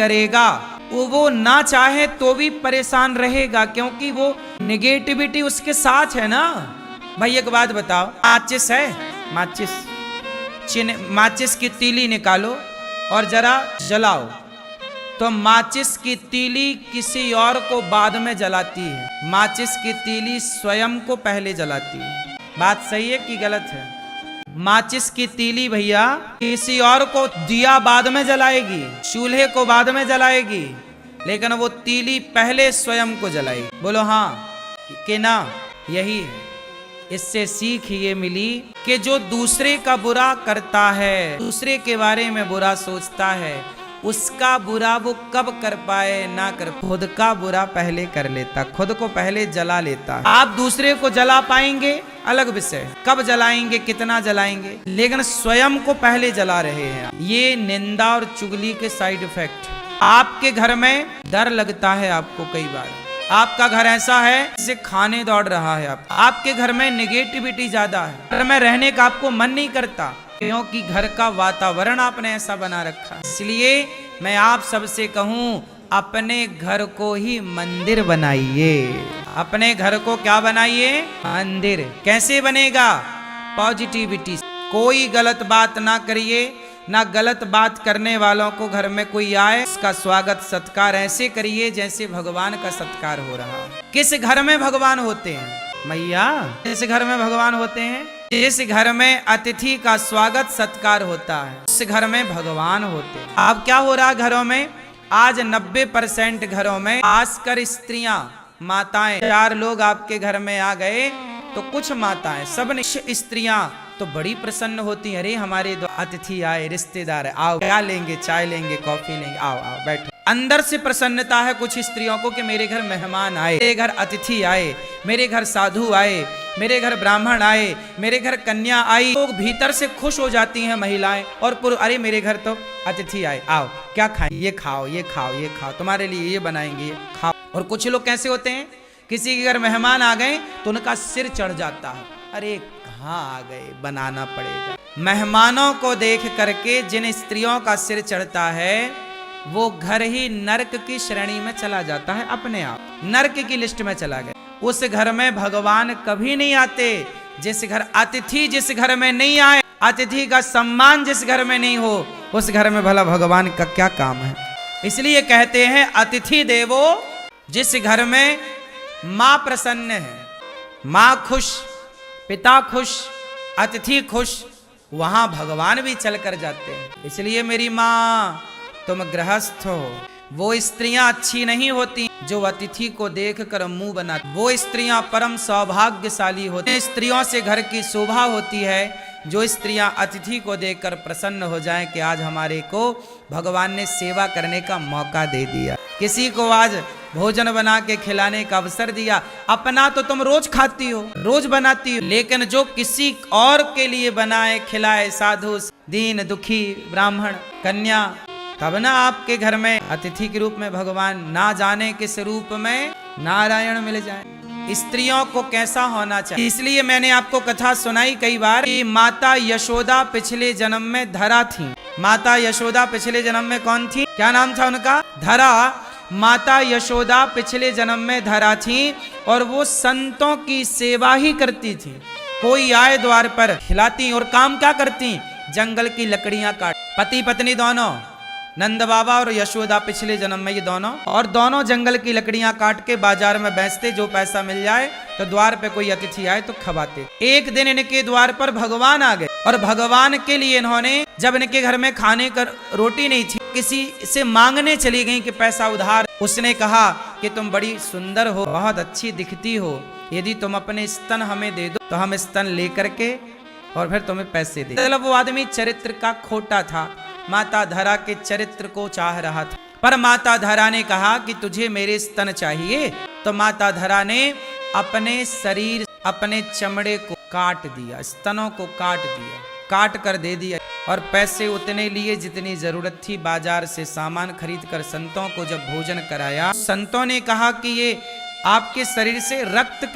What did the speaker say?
करेगा वो ना चाहे तो भी परेशान रहेगा, क्योंकि वो निगेटिविटी उसके साथ है ना। भाई एक बात बताओ, माचिस है, माचिस की तीली निकालो और जरा जलाओ, तो माचिस की तीली किसी और को बाद में जलाती है, माचिस की तीली स्वयं को पहले जलाती है। बात सही है कि गलत है? माचिस की तीली भैया किसी और को दिया बाद में जलाएगी, चूल्हे को बाद में जलाएगी, लेकिन वो तीली पहले स्वयं को जलाएगी। बोलो हाँ कि ना? यही है। इससे सीख ये मिली कि जो दूसरे का बुरा करता है, दूसरे के बारे में बुरा सोचता है, उसका बुरा वो कब कर पाए ना कर, खुद का बुरा पहले कर लेता, खुद को पहले जला लेता। आप दूसरे को जला पाएंगे अलग विषय, कब जलाएंगे, कितना जलाएंगे, लेकिन स्वयं को पहले जला रहे हैं। ये निंदा और चुगली के साइड इफेक्ट। आपके घर में डर लगता है आपको, कई बार आपका घर ऐसा है जिसे खाने दौड़ रहा है, आपके घर में निगेटिविटी ज्यादा है, घर में रहने का आपको मन नहीं करता, क्योंकि घर का वातावरण आपने ऐसा बना रखा। इसलिए मैं आप सबसे कहूं, अपने घर को ही मंदिर बनाइए। अपने घर को क्या बनाइए? मंदिर। कैसे बनेगा? पॉजिटिविटी। कोई गलत बात ना करिए, ना गलत बात करने वालों को घर में कोई आए उसका स्वागत सत्कार ऐसे करिए जैसे भगवान का सत्कार हो रहा है। किस घर में भगवान होते हैं मैया? जिस घर में भगवान होते हैं, जिस घर में अतिथि का स्वागत सत्कार होता है, उस घर में भगवान होते हैं। अब क्या हो रहा घरों में? आज 90% घरों में खासकर स्त्रियां, माताएं, 4 लोग आपके घर में आ गए तो कुछ माताएं, सब स्त्रियां तो बड़ी प्रसन्न होती है, अरे हमारे दो अतिथि आए, रिश्तेदार है, आओ क्या लेंगे, चाय लेंगे, कॉफी लेंगे, आओ आओ बैठो। अंदर से प्रसन्नता है कुछ स्त्रियों को कि मेरे घर मेहमान आए, मेरे घर अतिथि आए, मेरे घर साधु आए, मेरे घर ब्राह्मण आए, मेरे घर कन्या आई। लोग भीतर से खुश हो जाती हैं महिलाएं और पुरुष, अरे मेरे घर तो अतिथि आए, आओ क्या खाएं, ये खाओ, ये खाओ, ये खाओ, तुम्हारे लिए ये बनाएंगे, ये खाओ। और कुछ लोग कैसे होते हैं, किसी के घर मेहमान आ गए तो उनका सिर चढ़ जाता है, अरे कहाँ आ गए, बनाना पड़ेगा। मेहमानों को देख करके जिन स्त्रियों का सिर चढ़ता है वो घर ही नरक की श्रेणी में चला जाता है, अपने आप नरक की लिस्ट में चला गया। उस घर में भगवान कभी नहीं आते। जिस घर अतिथि जिस घर में नहीं आए, अतिथि का सम्मान जिस घर में नहीं हो, उस घर में भला भगवान का क्या काम है? इसलिए कहते हैं अतिथि देवो, जिस घर में माँ प्रसन्न है, माँ खुश, पिता खुश, अतिथि खुश, वहां भगवान भी चल कर जाते हैं। इसलिए मेरी माँ तुम गृहस्थ हो। वो स्त्रियां अच्छी नहीं होती जो अतिथि को देखकर मुंह बनाती, वो स्त्रियां परम सौभाग्यशाली होती हैं। स्त्रियों से घर की शोभा होती है जो स्त्रियां अतिथि को देखकर प्रसन्न हो जाएं कि आज हमारे को भगवान ने सेवा करने का मौका दे दिया, किसी को आज भोजन बना के खिलाने का अवसर दिया। अपना तो तुम रोज खाती हो, रोज बनाती हो, लेकिन जो किसी और के लिए बनाए खिलाए, साधु, दीन दुखी, ब्राह्मण, कन्या, तब ना आपके घर में अतिथि के रूप में भगवान ना जाने किस रूप में नारायण मिल जाए। स्त्रियों को कैसा होना चाहिए, इसलिए मैंने आपको कथा सुनाई कई बार कि माता यशोदा पिछले जन्म में धरा थी। माता यशोदा पिछले जन्म में कौन थी? क्या नाम था उनका? धरा। माता यशोदा पिछले जन्म में धरा थी और वो संतों की सेवा ही करती थी। कोई आए द्वार पर खिलाती, और काम क्या करती? जंगल की लकड़ियां काट। पति पत्नी दोनों, नंद बाबा और यशोदा पिछले जन्म में ये दोनों, और दोनों जंगल की लकड़ियां काट के बाजार में बेचते, जो पैसा मिल जाए तो द्वार पे कोई अतिथि आए तो खवाते। एक दिन इनके द्वार पर भगवान आ गए और भगवान के लिए इन्होंने, जब इनके घर में खाने का रोटी नहीं थी, किसी से मांगने चली गई कि पैसा उधार। उसने कहा कि तुम बड़ी सुंदर हो, बहुत अच्छी दिखती हो, यदि तुम अपने स्तन हमें दे दो तो हम स्तन लेकर के और फिर तुम्हें पैसे दे। मतलब वो आदमी चरित्र का खोटा था, माता धरा के चरित्र को चाह रहा था। पर माता धरा ने कहा कि तुझे मेरे स्तन चाहिए, तो माता धरा ने अपने शरीर, अपने चमड़े को काट दिया, स्तनों को काट दिया, काट कर दे दिया, और पैसे उतने लिए जितनी जरूरत थी। बाजार से सामान खरीद कर संतों को जब भोजन कराया, संतों ने कहा कि ये आपके शरीर से रक्त